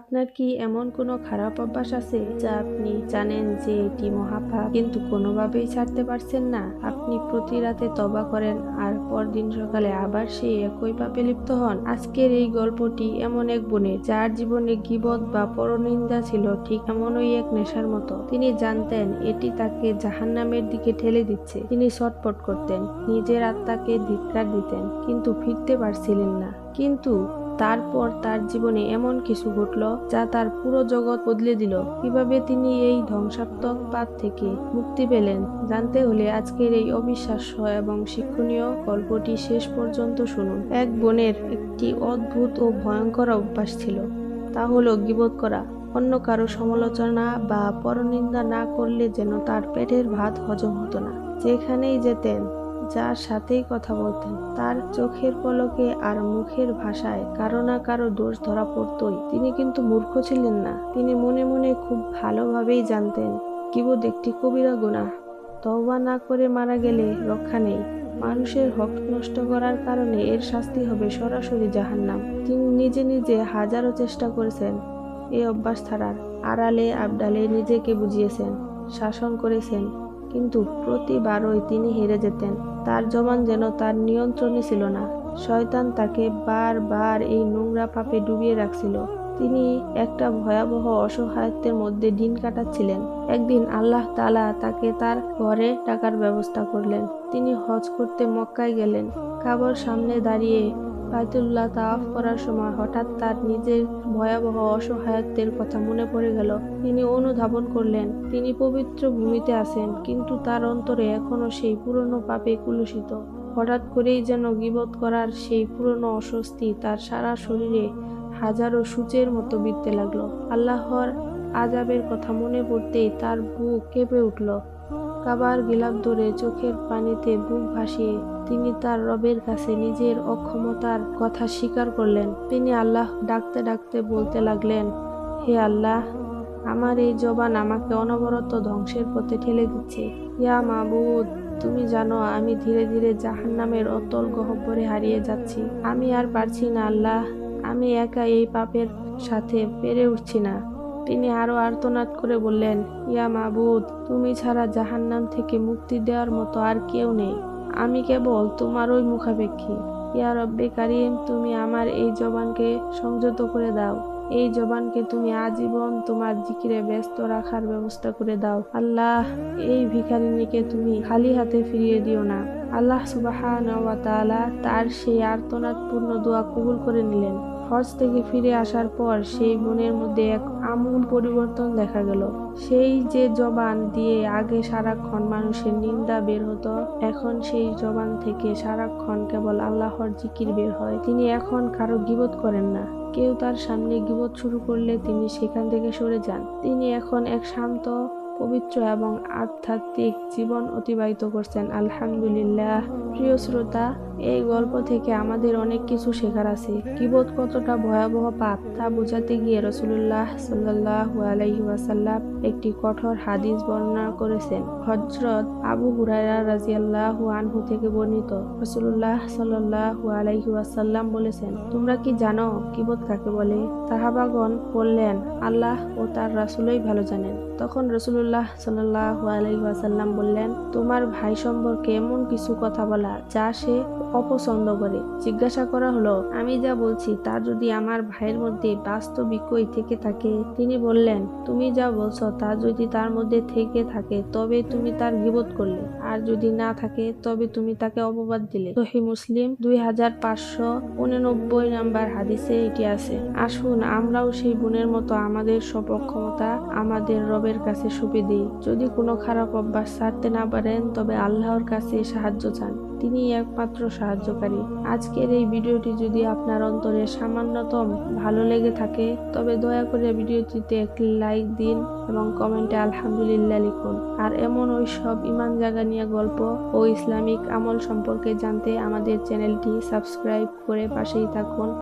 আপনার কি এমন কোনো খারাপ অভ্যাস আছে যা আপনি জানেন যে এটি মহাপাপ কিন্তু কোনোভাবেই ছাড়তে পারছেন না? আপনি প্রতি রাতে তওবা করেন আর পরদিন সকালে আবার সেই একই পাপে লিপ্ত হন। আজকের এই গল্পটি এমন এক বোনের যার জীবনে গীবত বা পরনিন্দা ছিল ঠিক এমনই এক নেশার মতো। তিনি জানতেন এটি তাকে জাহান্নামের দিকে ঠেলে দিচ্ছে। তিনি ছটফট করতেন, নিজের আত্মাকে ধিক্কার দিতেন, কিন্তু ফিরতে পারছিলেন না। কিন্তু তারপর তার জীবনে এমন কিছু ঘটল যা তার পুরো জগৎ বদলে দিল। কিভাবে তিনি এই ধ্বংসাত্মক পাপ থেকে মুক্তি পেলেন জানতে হলে আজকের এই অবিশ্বাস্য এবং শিক্ষণীয় গল্পটি শেষ পর্যন্ত শুনুন। এক বোনের একটি অদ্ভুত ও ভয়ঙ্কর অভ্যাস ছিল, তা হলো গীবত করা। অন্য কারো সমালোচনা বা পরনিন্দা না করলে যেন তার পেটের ভাত হজম হতো না। যেখানেই যেতেন, যার সাথেই কথা বলতেন, তার চোখের পলকে আর মুখের ভাষায় কারো না কারো দোষ ধরা পড়তই। তিনি কিন্তু মূর্খ ছিলেন না। তিনি মনে মনে খুব ভালোভাবেই জানতেন গীবত একটি কবিরা গুনাহ। তওবা না করে মারা গেলে রক্ষা নেই। মানুষের হক নষ্ট করার কারণে এর শাস্তি হবে সরাসরি জাহান্নাম। তিনি নিজে নিজে হাজারো চেষ্টা করেছেন এই অভ্যাস ছাড়ার। আড়ালে আবডালে নিজেকে বুঝিয়েছেন, শাসন করেছেন, কিন্তু প্রতিবারই তিনি হেরে যেতেন। তার জবান যেন তার নিয়ন্ত্রণে ছিল না। শয়তান তাকে বারবার এই নোংরা পাপে ডুবিয়ে রাখছিল। তিনি একটা ভয়াবহ অসহায়ত্বের মধ্যে দিন কাটাচ্ছিলেন। একদিন আল্লাহ তাআলা তাকে তার ঘরে টাকার ব্যবস্থা করলেন। তিনি হজ করতে মক্কায় গেলেন। কাবার সামনে দাঁড়িয়ে বাইতুল্লাহ তাওয়াফ করার সময় হঠাৎ তার নিজের ভয়াবহ অসহায়ত্বের কথা মনে পড়ে গেল। তিনি অনুধাবন করলেন তিনি পবিত্র ভূমিতে আছেন, কিন্তু তার অন্তরে এখনো সেই পুরনো পাপে কুলুষিত। হঠাৎ করেই যেন গীবত করার সেই পুরনো অস্বস্তি তার সারা শরীরে হাজারো সূচের মতো বিঁধতে লাগলো। আল্লাহর আযাবের কথা মনে পড়তেই তার বুক কেঁপে উঠল। কাবার গিলাফ ধরে চোখের পানিতে বুক ভাসিয়ে তিনি তার রবের কাছে নিজের অক্ষমতার কথা স্বীকার করলেন। তিনি আল্লাহ ডাকতে ডাকতে বলতে লাগলেন, হে আল্লাহ, আমার এই জবান আমাকে অনবরত ধ্বংসের পথে ঠেলে দিচ্ছে। ইয়া মাবুদ, তুমি জানো আমি ধীরে ধীরে জাহান্নামের অতল গহ্বরে হারিয়ে যাচ্ছি। আমি আর পারছি না আল্লাহ, আমি একা এই পাপের সাথে পেরে উঠছি না। তিনি আরো আর্তনাদ করে বললেন, ইয়া মাবুদ, তুমি ছাড়া জাহান্নাম থেকে মুক্তি দেওয়ার মতো আর কেউ নেই। আমি কেবল তোমারই মুখাপেক্ষী। ইয়া রব্বে কারিম, তুমি আমার এই জবানকে সংযত করে দাও। এই জবানকে তুমি আজীবন তোমার জিকিরে ব্যস্ত রাখার ব্যবস্থা করে দাও। আল্লাহ, এই ভিখারিনীকে তুমি খালি হাতে ফিরিয়ে দিও না। আল্লাহ সুবহানাহু ওয়া তাআলা তার সেই আর্তনাদপূর্ণ দোয়া কবুল করে নিলেন। হজ থেকে ফিরে আসার পর সেই বোনের মধ্যে এক আমূল পরিবর্তন দেখা গেল। সেই যে জবান দিয়ে আগে সারাক্ষণ মানুষের নিন্দা বের হতো, এখন সেই জবান থেকে সারাক্ষণ কেবল আল্লাহর জিকির বের হয়। তিনি এখন কারো গীবত করেন না। কেউ তার সামনে গীবত শুরু করলে তিনি সেখান থেকে সরে যান। তিনি এখন এক শান্ত, পবিত্র এবং আধ্যাত্মিক জীবন অতিবাহিত করছেন। আলহামদুলিল্লাহ। প্রিয় শ্রোতা, এই গল্প থেকে আমাদের অনেক কিছু শেখার আছে। গীবত কতটা ভয়াবহ পাপ তা বোঝাতে গিয়ে রাসূলুল্লাহ সাল্লাল্লাহু আলাইহি ওয়াসাল্লাম একটি কঠোর হাদিস বর্ণনা করেছেন। হযরত আবু হুরায়রা রাদিয়াল্লাহু আনহু থেকে বর্ণিত, রাসূলুল্লাহ সাল্লাল্লাহু আলাইহি ওয়াসাল্লাম বলেছেন, তোমরা কি জানো গীবত কাকে বলে? সাহাবাগণ বললেন, আল্লাহ ও তার রাসূলই ভালো জানেন। তখন রাসূলুল্লাহ সাল্লাল্লাহু আলাইহি ওয়াসাল্লাম বললেন, তোমার ভাই সম্পর্কে এমন কিছু কথা বলা যা সে অপছন্দ করে। জিজ্ঞাসা করা হলো, আমি যা বলছি তা যদি আমার ভাইয়ের মধ্যে বাস্তবিকই থেকে থাকে? তিনি বললেন, তুমি যা বলছো তা যদি তার মধ্যে থেকে থাকে তবে তুমি তার গীবত করলে, আর যদি না থাকে তবে তুমি তাকে অপবাদ দিলে। সহিহ মুসলিম 2589 নাম্বার হাদিসে এটি আছে। আসুন আমরাও সেই বোনের মতো আমাদের সব অক্ষমতা আমাদের রবের কাছে সঁপে দিই। যদি কোনো খারাপ অভ্যাস ছাড়তে না পারেন তবে আল্লাহর কাছে সাহায্য চান, তিনি একমাত্র সাহায্যকারী। আজকের এই ভিডিওটি যদি আপনার অন্তরে সামান্যতম ভালো লেগে থাকে তবে দয়া করে ভিডিওটিতে একটি লাইক দিন এবং কমেন্টে আলহামদুলিল্লাহ লিখুন। আর এমন ওই সব ঈমান জাগা নিয়ে গল্প ও ইসলামিক আমল সম্পর্কে জানতে আমাদের চ্যানেলটি সাবস্ক্রাইব করে পাশেই থাকুন।